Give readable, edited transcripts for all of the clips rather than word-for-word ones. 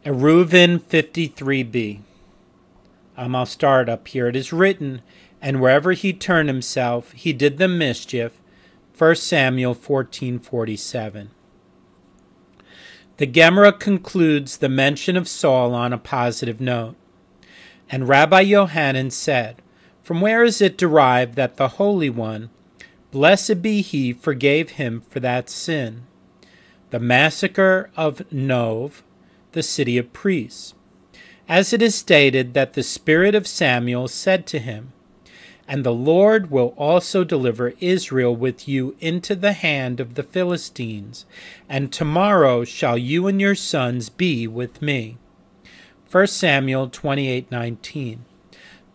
Eruvin 53b. I'll start up here. It is written, and wherever he turned himself, he did them mischief. 1 Samuel 14:47. The Gemara concludes the mention of Saul on a positive note. And Rabbi Yohanan said, "From where is it derived that the Holy One, blessed be he, forgave him for that sin? The massacre of Nov, the city of priests. As it is stated that the spirit of Samuel said to him, and the Lord will also deliver Israel with you into the hand of the Philistines, and tomorrow shall you and your sons be with me." 1 Samuel 28:19.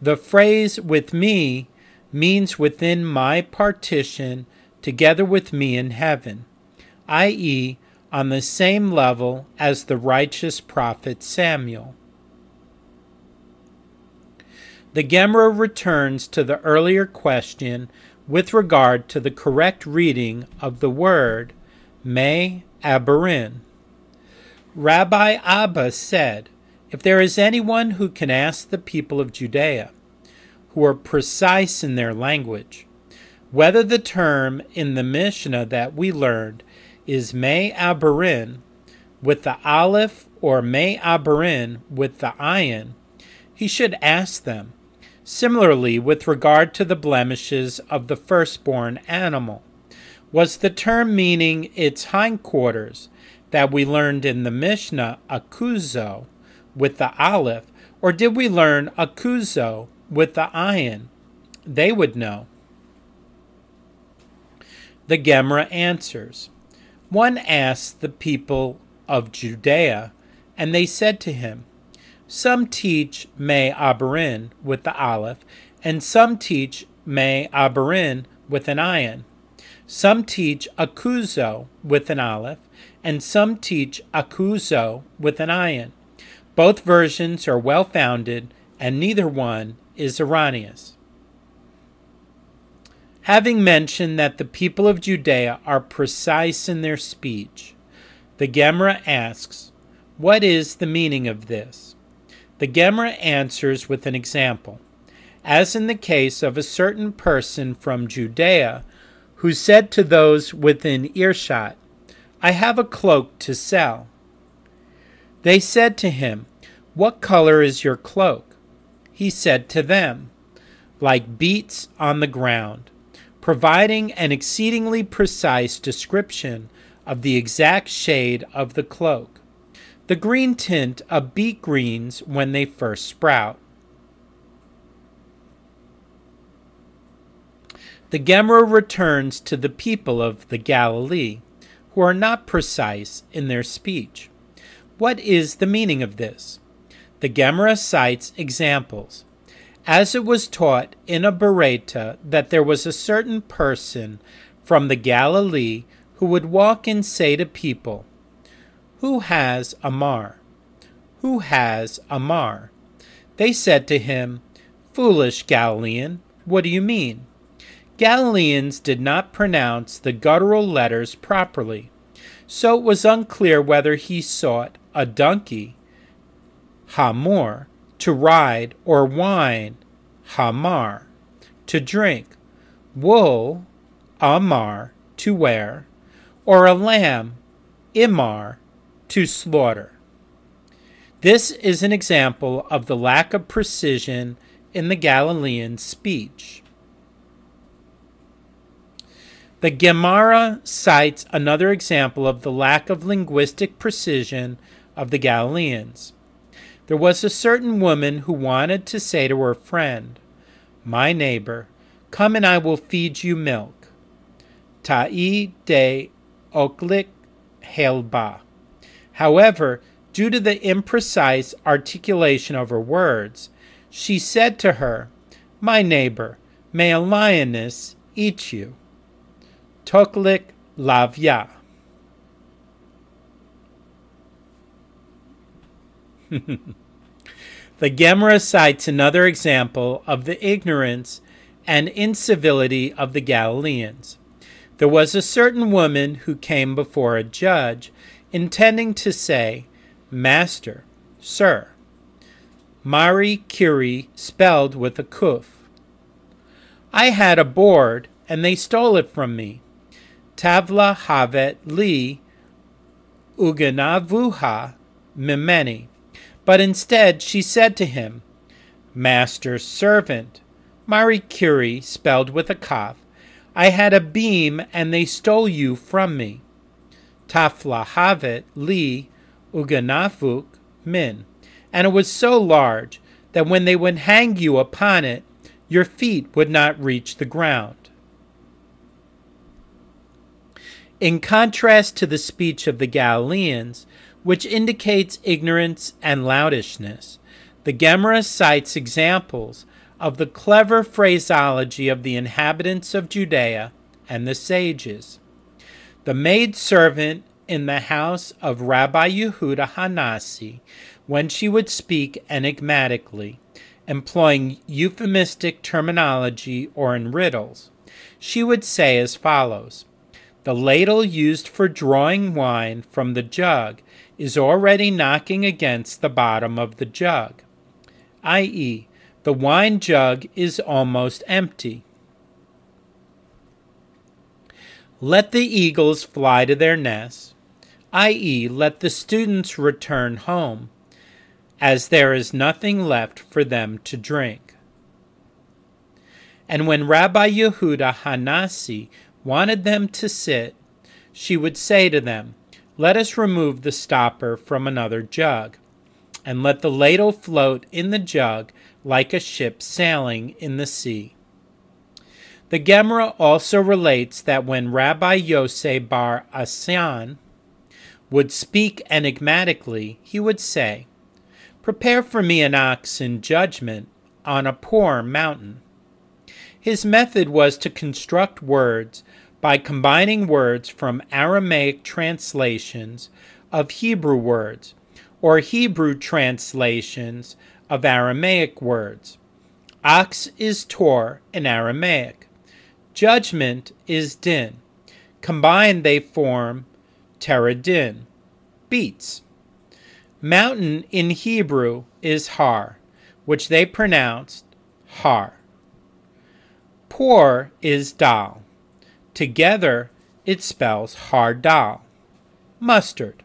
The phrase "with me" means within my partition, together with me in heaven, i.e., on the same level as the righteous prophet Samuel. The Gemara returns to the earlier question with regard to the correct reading of the word me abarin. Rabbi Abba said, "If there is anyone who can ask the people of Judea, who are precise in their language, whether the term in the Mishnah that we learned is me abarin with the aleph or me abarin with the ayin, he should ask them. Similarly, with regard to the blemishes of the firstborn animal, was the term meaning its hindquarters that we learned in the Mishnah akuzo with the aleph, or did we learn akuzo with the ayin? They would know." The Gemara answers, "One asked the people of Judea, and they said to him, some teach me abarin with the aleph, and some teach me abarin with an ayin. Some teach akuzo with an aleph, and some teach akuzo with an ayin. Both versions are well-founded, and neither one is erroneous." Having mentioned that the people of Judea are precise in their speech, the Gemara asks, what is the meaning of this? The Gemara answers with an example, as in the case of a certain person from Judea who said to those within earshot, "I have a cloak to sell." They said to him, "What color is your cloak?" He said to them, "Like beets on the ground," providing an exceedingly precise description of the exact shade of the cloak, the green tint of beet greens when they first sprout. The Gemara returns to the people of the Galilee, who are not precise in their speech. What is the meaning of this? The Gemara cites examples. As it was taught in a Bereta that there was a certain person from the Galilee who would walk and say to people, "Who has a mar? Who has a mar?" They said to him, "Foolish Galilean, what do you mean?" Galileans did not pronounce the guttural letters properly, so it was unclear whether he sought a donkey, hamor, to ride, or wine, hamar, to drink, wool, amar, to wear, or a lamb, imar, to slaughter. This is an example of the lack of precision in the Galilean speech. The Gemara cites another example of the lack of linguistic precision of the Galileans. There was a certain woman who wanted to say to her friend, "My neighbor, come and I will feed you milk." Ta'i de oklik helba. However, due to the imprecise articulation of her words, she said to her, "My neighbor, may a lioness eat you." Toklik lavya. The Gemara cites another example of the ignorance and incivility of the Galileans. There was a certain woman who came before a judge, intending to say, "Master, sir. Mari Curie spelled with a kuf. I had a board, and they stole it from me. Tavla havet li uganavuha mimeni. But instead she said to him, Master's servant. Mari Curie spelled with a kaf. I had a beam, and they stole you from me. Tafla havet li uganavuk min. And it was so large that when they would hang you upon it, your feet would not reach the ground. In contrast to the speech of the Galileans, which indicates ignorance and loudishness, the Gemara cites examples of the clever phraseology of the inhabitants of Judea and the sages. The maidservant in the house of Rabbi Yehuda Hanasi, when she would speak enigmatically, employing euphemistic terminology or in riddles, she would say as follows: the ladle used for drawing wine from the jug is already knocking against the bottom of the jug, i.e., the wine jug is almost empty. Let the eagles fly to their nests, i.e., let the students return home, as there is nothing left for them to drink. And when Rabbi Yehuda Hanasi wanted them to sit, she would say to them, let us remove the stopper from another jug, and let the ladle float in the jug like a ship sailing in the sea. The Gemara also relates that when Rabbi Yosei bar Asyan would speak enigmatically, he would say, prepare for me an ox in judgment on a poor mountain. His method was to construct words by combining words from Aramaic translations of Hebrew words, or Hebrew translations of Aramaic words. Ox is tor in Aramaic. Judgment is din. Combined they form teradin, beats. Mountain in Hebrew is har, which they pronounced har. Poor is dal. Together it spells har dal, mustard.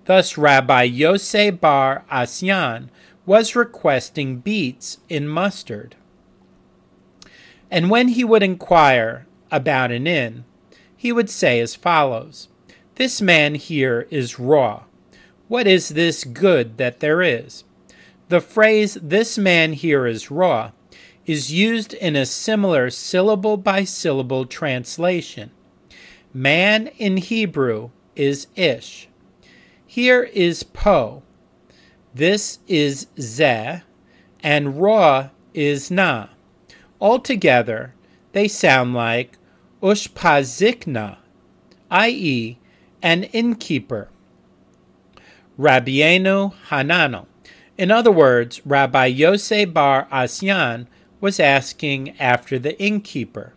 Thus Rabbi Yosei bar Asyan was requesting beets in mustard. And when he would inquire about an inn, he would say as follows: this man here is raw. What is this good that there is? The phrase, this man here is raw, is used in a similar syllable-by-syllable translation. Man in Hebrew is ish. Here is po. This is zeh, and raw is na. Altogether, they sound like ushpazikna, i.e., an innkeeper. Rabbeinu Hanano. In other words, Rabbi Yosei bar Asyan was asking after the innkeeper.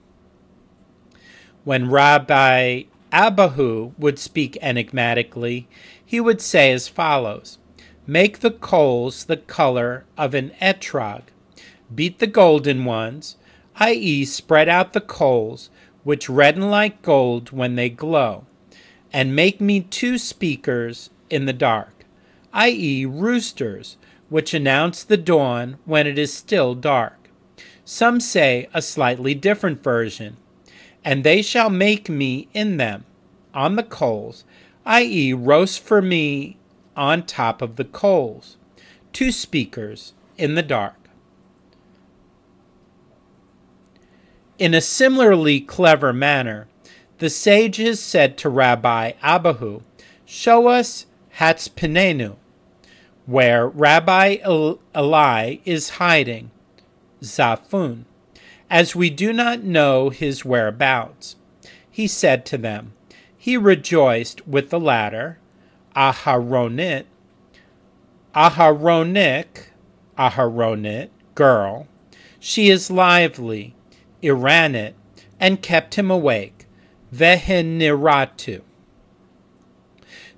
When Rabbi Abahu would speak enigmatically, he would say as follows: make the coals the color of an etrog. Beat the golden ones, i.e., spread out the coals, which redden like gold when they glow, and make me 2 speakers in the dark, i.e., roosters, which announce the dawn when it is still dark. Some say a slightly different version, and they shall make me in them, on the coals, i.e., roast for me on top of the coals, 2 speakers in the dark. In a similarly clever manner, the sages said to Rabbi Abahu, show us Hatzpinenu, where Rabbi Eli is hiding, Zafun, as we do not know his whereabouts. He said to them, he rejoiced with the latter, Aharonit, girl. She is lively, Iranit, and kept him awake, Veheniratu.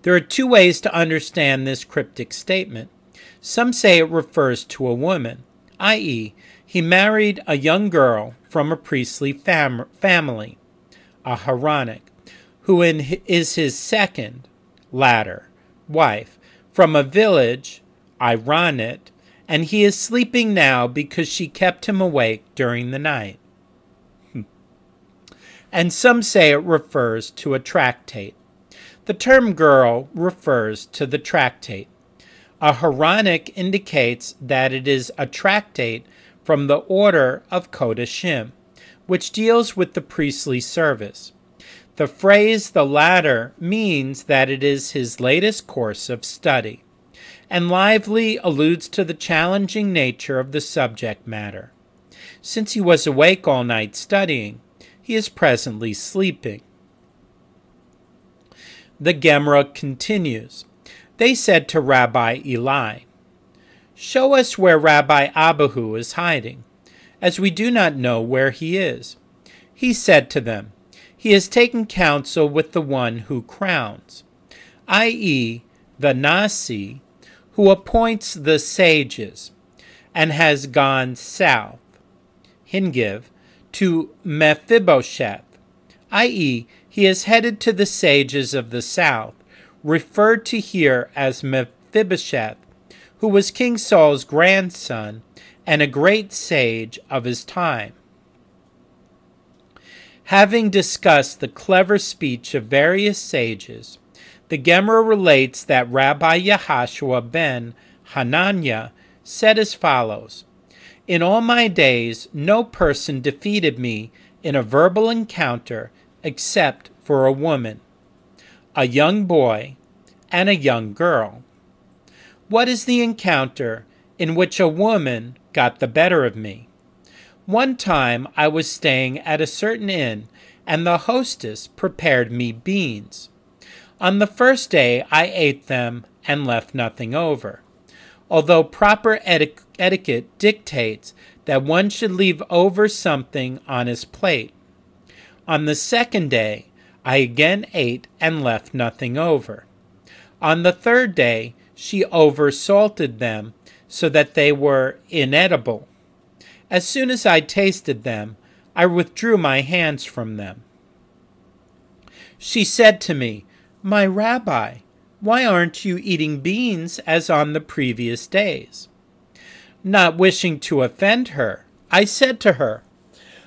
There are 2 ways to understand this cryptic statement. Some say it refers to a woman, i.e., he married a young girl from a priestly family, a Aharonic, who is his second, latter, wife, from a village, Ironit, and he is sleeping now because she kept him awake during the night. And some say it refers to a tractate. The term girl refers to the tractate. A Aharonic indicates that it is a tractate from the order of Kodashim, which deals with the priestly service. The phrase the latter means that it is his latest course of study, and lively alludes to the challenging nature of the subject matter. Since he was awake all night studying, he is presently sleeping. The Gemara continues. They said to Rabbi Eli, "Show us where Rabbi Abahu is hiding, as we do not know where he is." He said to them, "He has taken counsel with the one who crowns," i.e., the Nasi, who appoints the sages, and has gone south, Hingiv, to Mephibosheth, i.e., he is headed to the sages of the south, referred to here as Mephibosheth, who was King Saul's grandson and a great sage of his time. Having discussed the clever speech of various sages, the Gemara relates that Rabbi Yahashua ben Hananiah said as follows, "In all my days no person defeated me in a verbal encounter except for a woman, a young boy, and a young girl." What is the encounter in which a woman got the better of me? One time I was staying at a certain inn, and the hostess prepared me beans. On the first day I ate them and left nothing over, although proper etiquette dictates that one should leave over something on his plate. On the second day I again ate and left nothing over. On the third day she oversalted them so that they were inedible. As soon as I tasted them, I withdrew my hands from them. She said to me, "My Rabbi, why aren't you eating beans as on the previous days?" Not wishing to offend her, I said to her,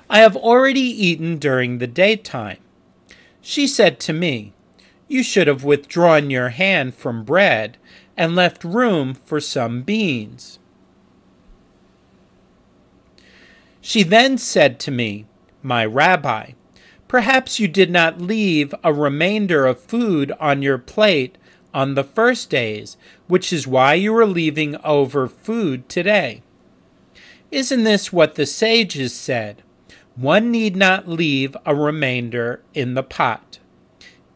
"I have already eaten during the daytime." She said to me, "You should have withdrawn your hand from bread and left room for some beans." She then said to me, "My Rabbi, perhaps you did not leave a remainder of food on your plate on the first days, which is why you are leaving over food today. Isn't this what the sages said? One need not leave a remainder in the pot.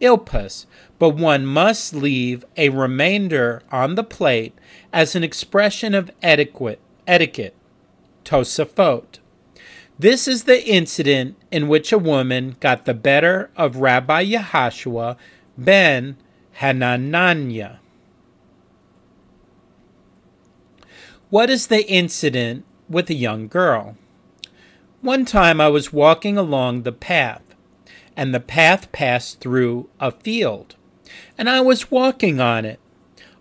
Ilpus, but one must leave a remainder on the plate as an expression of etiquette. Tosafot. This is the incident in which a woman got the better of Rabbi Yahashua ben Hananiah. What is the incident with a young girl? One time I was walking along the path, and the path passed through a field, and I was walking on it.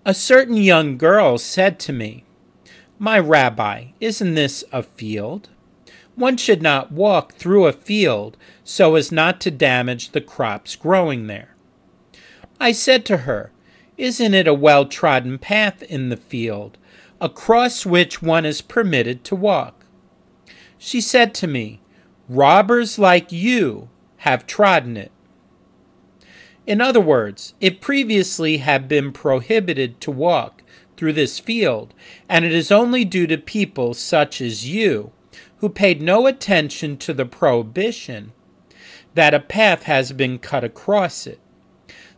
A certain young girl said to me, "My Rabbi, isn't this a field? One should not walk through a field so as not to damage the crops growing there." I said to her, "Isn't it a well-trodden path in the field, across which one is permitted to walk?" She said to me, "Robbers like you have trodden it." In other words, it previously had been prohibited to walk through this field, and it is only due to people such as you, who paid no attention to the prohibition, that a path has been cut across it.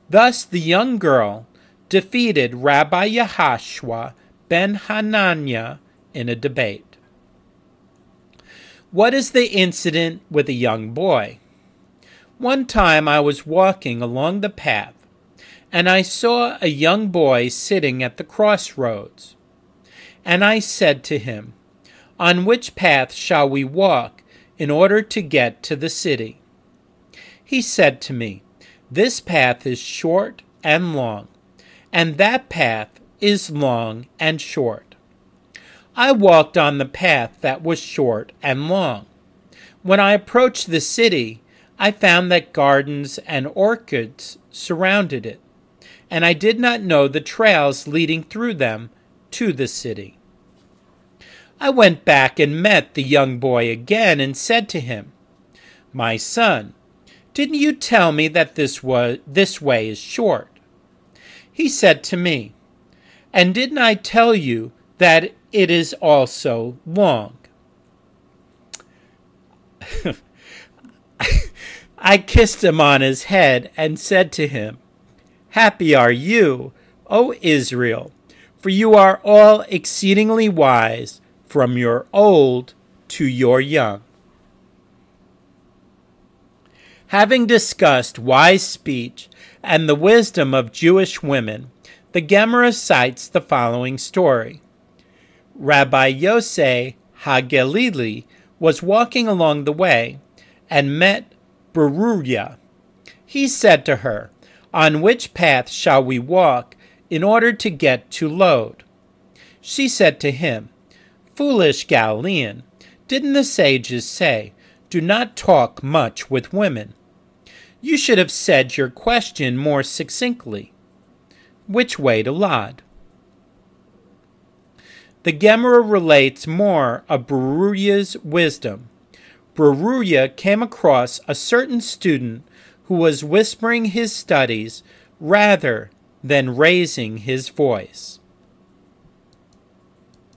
Thus the young girl defeated Rabbi Yahashua ben Hananiah in a debate. What is the incident with a young boy? One time I was walking along the path, and I saw a young boy sitting at the crossroads. And I said to him, On which path shall we walk in order to get to the city? He said to me, This path is short and long, and that path is long and short. I walked on the path that was short and long. When I approached the city, I found that gardens and orchards surrounded it, and I did not know the trails leading through them to the city. I went back and met the young boy again and said to him, My son, didn't you tell me that this way is short? He said to me, And didn't I tell you that it is also long? I kissed him on his head and said to him, Happy are you, O Israel, for you are all exceedingly wise, from your old to your young. Having discussed wise speech and the wisdom of Jewish women, the Gemara cites the following story. Rabbi Yosei HaGalili was walking along the way and met Beruria. He said to her, On which path shall we walk in order to get to Lod? She said to him, Foolish Galilean, didn't the sages say, Do not talk much with women? You should have said your question more succinctly. Which way to Lod? The Gemara relates more of Beruria's wisdom. Beruria came across a certain student who was whispering his studies rather than raising his voice.